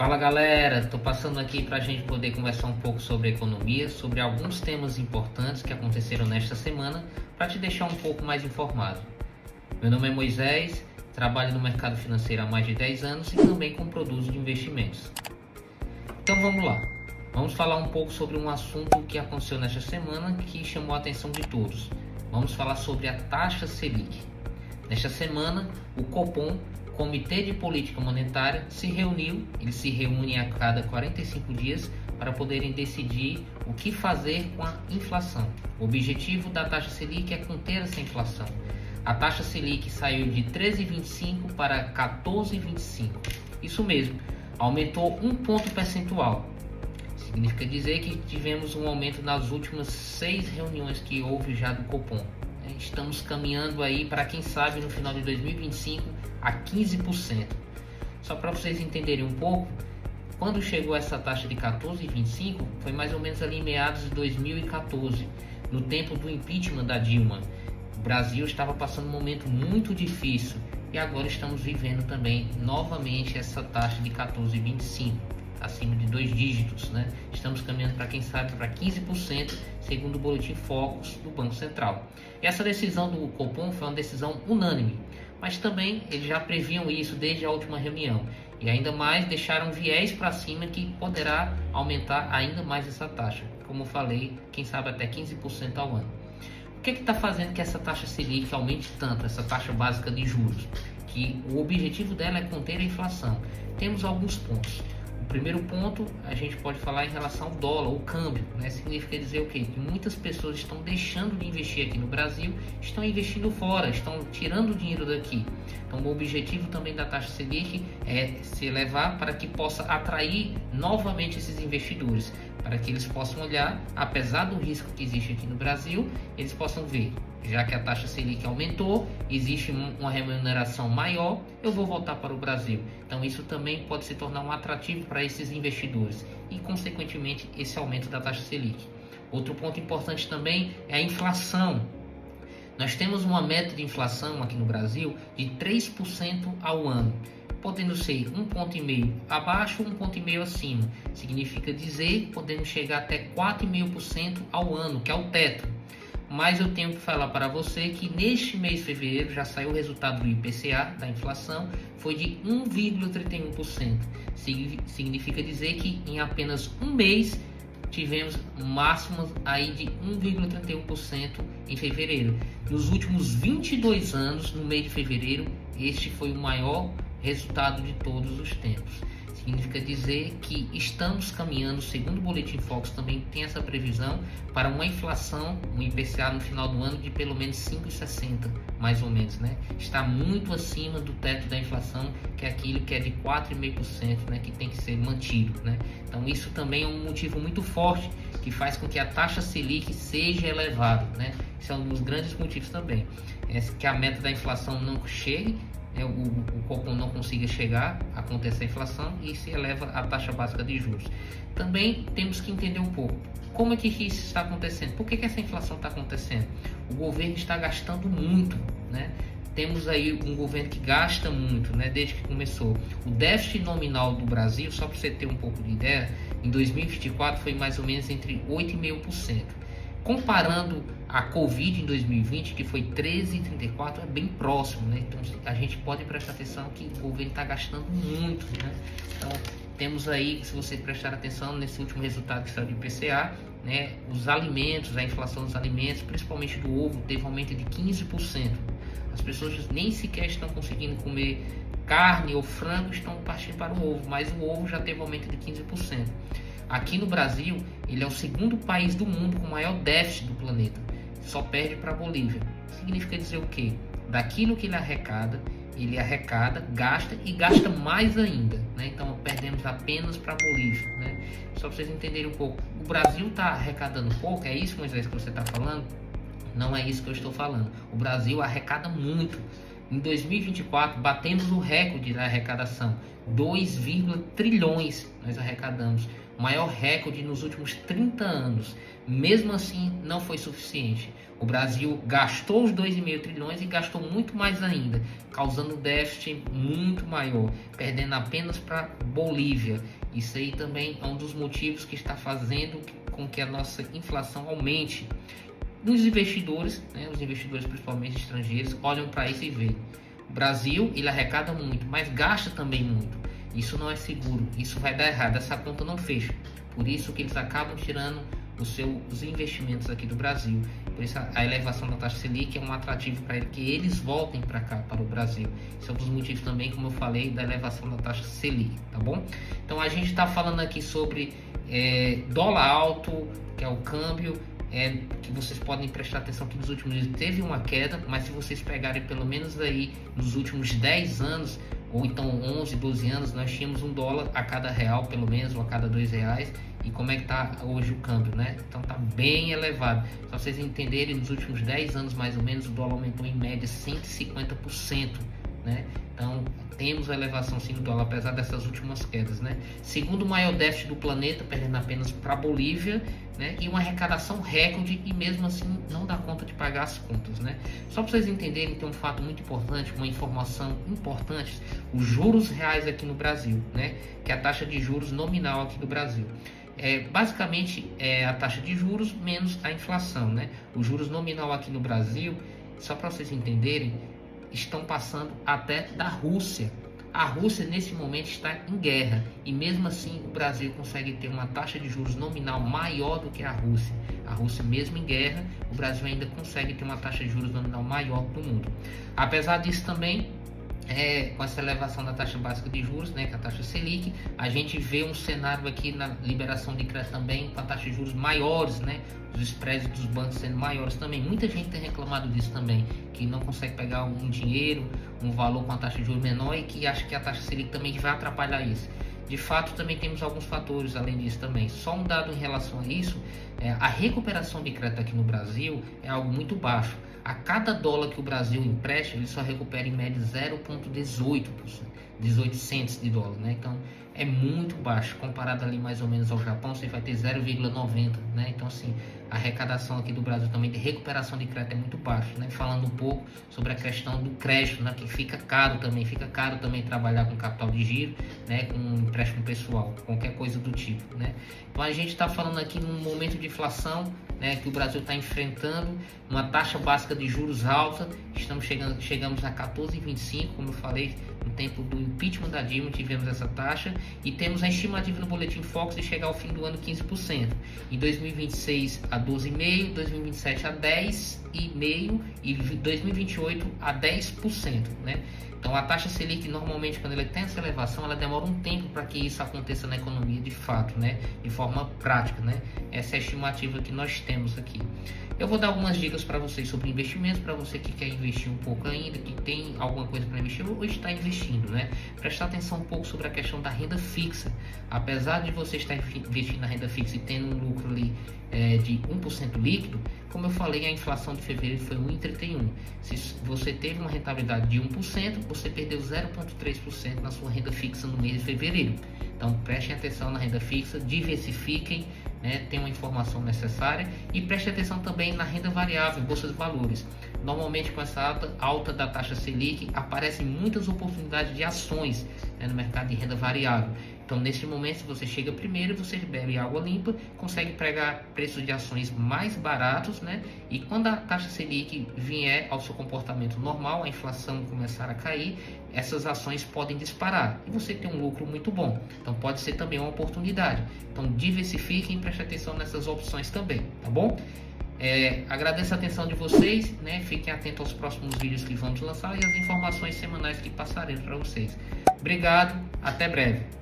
Fala galera, tô passando aqui para a gente poder conversar um pouco sobre economia, sobre alguns temas importantes que aconteceram nesta semana, para te deixar um pouco mais informado. Meu nome é Moisés, trabalho no mercado financeiro há mais de 10 anos e também com produtos de investimentos. Então vamos lá, vamos falar um pouco sobre um assunto que aconteceu nesta semana que chamou a atenção de todos. Vamos falar sobre a taxa Selic. Nesta semana, o Copom, Comitê de Política Monetária, se reuniu. Eles se reúnem a cada 45 dias para poderem decidir o que fazer com a inflação. O objetivo da taxa Selic é conter essa inflação. A taxa Selic saiu de 13,25 para 14,25. Isso mesmo, aumentou um ponto percentual. Significa dizer que tivemos um aumento nas últimas 6 reuniões que houve já do Copom. Estamos caminhando aí para, quem sabe, no final de 2025 a 15%. Só para vocês entenderem um pouco, quando chegou essa taxa de 14,25 foi mais ou menos ali em meados de 2014, no tempo do impeachment da Dilma. O Brasil estava passando um momento muito difícil e agora estamos vivendo também novamente essa taxa de 14,25. Acima de 2 dígitos, né? Estamos caminhando para, quem sabe, para 15%, segundo o Boletim Focus do Banco Central. E essa decisão do Copom foi uma decisão unânime, mas também eles já previam isso desde a última reunião e ainda mais deixaram viés para cima que poderá aumentar ainda mais essa taxa. Como eu falei, quem sabe até 15% ao ano. O que está fazendo que essa taxa Selic aumente tanto, essa taxa básica de juros? Que o objetivo dela é conter a inflação. Temos alguns pontos. O primeiro ponto, a gente pode falar em relação ao dólar, o câmbio, né? Significa dizer o quê? Que muitas pessoas estão deixando de investir aqui no Brasil, estão investindo fora, estão tirando o dinheiro daqui. Então, o objetivo também da taxa Selic é se elevar para que possa atrair novamente esses investidores, para que eles possam olhar, apesar do risco que existe aqui no Brasil, eles possam ver, já que a taxa Selic aumentou, existe uma remuneração maior, eu vou voltar para o Brasil. Então isso também pode se tornar um atrativo para esses investidores e, consequentemente, esse aumento da taxa Selic. Outro ponto importante também é a inflação. Nós temos uma meta de inflação aqui no Brasil de 3% ao ano, podendo ser 1,5 ponto abaixo, 1,5 ponto acima. Significa dizer que podemos chegar até 4,5% ao ano, que é o teto. Mas eu tenho que falar para você que neste mês de fevereiro já saiu o resultado do IPCA, da inflação, foi de 1,31%. Significa dizer que em apenas um mês tivemos máximas aí de 1,31% em fevereiro. Nos últimos 22 anos, no mês de fevereiro, este foi o maior resultado de todos os tempos. Significa dizer que estamos caminhando, segundo o Boletim Focus também tem essa previsão, para uma inflação, um IPCA no final do ano de pelo menos 5,60, mais ou menos, né? Está muito acima do teto da inflação, que é aquilo que é de 4,5%, né? Que tem que ser mantido, né? Então isso também é um motivo muito forte que faz com que a taxa Selic seja elevada, né? Isso é um dos grandes motivos também, é que a meta da inflação não chegue, o Copom não consiga chegar, acontece a inflação e se eleva a taxa básica de juros. Também temos que entender um pouco como é que isso está acontecendo, por que essa inflação está acontecendo. O governo está gastando muito, né? Temos aí um governo que gasta muito, né? Desde que começou. O déficit nominal do Brasil, só para você ter um pouco de ideia, em 2024 foi mais ou menos entre 8,5%. Comparando a Covid em 2020, que foi 13,34, é bem próximo, né? Então a gente pode prestar atenção que o governo está gastando muito, né? Então temos aí, se você prestar atenção nesse último resultado que saiu do IPCA, né? Os alimentos, a inflação dos alimentos, principalmente do ovo, teve um aumento de 15%. As pessoas nem sequer estão conseguindo comer carne ou frango, estão partindo para o ovo, mas o ovo já teve um aumento de 15%. Aqui no Brasil, ele é o segundo país do mundo com maior déficit do planeta. Só perde para a Bolívia. Significa dizer o quê? Daquilo que ele arrecada, gasta e gasta mais ainda, né? Então perdemos apenas para a Bolívia, né? Só para vocês entenderem um pouco. O Brasil está arrecadando pouco, é isso, Moisés, que você está falando? Não é isso que eu estou falando. O Brasil arrecada muito. Em 2024, batemos o recorde da arrecadação. 2, trilhões nós arrecadamos. O maior recorde nos últimos 30 anos. Mesmo assim, não foi suficiente. O Brasil gastou os 2,5 trilhões e gastou muito mais ainda, causando um déficit muito maior, perdendo apenas para Bolívia. Isso aí também é um dos motivos que está fazendo com que a nossa inflação aumente. Os investidores, os investidores principalmente estrangeiros, olham para isso e veem. O Brasil, ele arrecada muito, mas gasta também muito. Isso não é seguro, isso vai dar errado, essa conta não fecha. Por isso que eles acabam tirando os investimentos aqui do Brasil. Por isso a elevação da taxa Selic é um atrativo para que eles voltem para cá, para o Brasil. Esse é um dos motivos também, como eu falei, da elevação da taxa Selic, tá bom? Então a gente está falando aqui sobre dólar alto, que é o câmbio, que vocês podem prestar atenção que nos últimos dias teve uma queda, mas se vocês pegarem pelo menos aí nos últimos 10 anos, ou então 11, 12 anos, nós tínhamos um dólar a cada real, pelo menos, ou a cada R$2. E como é que está hoje o câmbio, né? Então está bem elevado. Só vocês entenderem, nos últimos 10 anos, mais ou menos, o dólar aumentou em média 150%, né? Então temos a elevação sim do dólar, apesar dessas últimas quedas, né? Segundo maior déficit do planeta, perdendo apenas para a Bolívia, né? E uma arrecadação recorde, e mesmo assim não dá conta de pagar as contas, né? Só para vocês entenderem, tem um fato muito importante, uma informação importante: os juros reais aqui no Brasil, né? Que é a taxa de juros nominal aqui do Brasil. Basicamente é a taxa de juros menos a inflação, né? Os juros nominal aqui no Brasil, só para vocês entenderem, estão passando até da Rússia. A Rússia nesse momento está em guerra, e mesmo assim o Brasil consegue ter uma taxa de juros nominal maior do que a Rússia. A Rússia mesmo em guerra, o Brasil ainda consegue ter uma taxa de juros nominal maior do mundo. Apesar disso também, com essa elevação da taxa básica de juros, né, que é a taxa Selic, a gente vê um cenário aqui na liberação de crédito também com a taxa de juros maiores, né, os spreads dos bancos sendo maiores também. Muita gente tem reclamado disso também, que não consegue pegar um dinheiro, um valor com a taxa de juros menor, e que acha que a taxa Selic também vai atrapalhar isso. De fato, também temos alguns fatores além disso também. Só um dado em relação a isso: a recuperação de crédito aqui no Brasil é algo muito baixo. A cada dólar que o Brasil empresta, ele só recupera em média 0,18%, 18 centos de dólar, né? Então é muito baixo, comparado ali mais ou menos ao Japão, você vai ter 0,90, né? Então assim, a arrecadação aqui do Brasil também de recuperação de crédito é muito baixo, né? Falando um pouco sobre a questão do crédito, né? Que fica caro também trabalhar com capital de giro, né? Com empréstimo pessoal, qualquer coisa do tipo, né? Então a gente está falando aqui num momento de inflação, né, que o Brasil está enfrentando, uma taxa básica de juros alta. Chegamos a 14,25, como eu falei, no tempo do impeachment da Dilma tivemos essa taxa, e temos a estimativa no Boletim Focus de chegar ao fim do ano 15%. Em 2026 a 12,5%, 2027 a 10,5% e 2028 a 10%, né? Então a taxa Selic, normalmente, quando ela tem essa elevação, ela demora um tempo para que isso aconteça na economia de fato, né? De forma prática, né? Essa é a estimativa que nós temos aqui. Eu vou dar algumas dicas para vocês sobre investimentos, para você que quer investir um pouco ainda, que tem alguma coisa para investir ou está investindo, né? Prestar atenção um pouco sobre a questão da renda fixa. Apesar de você estar investindo na renda fixa e tendo um lucro ali de 1% líquido, como eu falei, a inflação de fevereiro foi 1,31. Se você teve uma rentabilidade de 1%, você perdeu 0,3% na sua renda fixa no mês de fevereiro. Então prestem atenção na renda fixa, diversifiquem, né, tenham a informação necessária, e preste atenção também na renda variável, bolsas de valores. Normalmente, com essa alta da taxa Selic, aparecem muitas oportunidades de ações, né, no mercado de renda variável. Então, nesse momento, se você chega primeiro, você bebe água limpa, consegue pegar preços de ações mais baratos, né? E quando a taxa Selic vier ao seu comportamento normal, a inflação começar a cair, essas ações podem disparar e você tem um lucro muito bom. Então, pode ser também uma oportunidade. Então, diversifiquem e preste atenção nessas opções também, tá bom? Agradeço a atenção de vocês, né? Fiquem atentos aos próximos vídeos que vamos lançar e as informações semanais que passarei para vocês. Obrigado, até breve.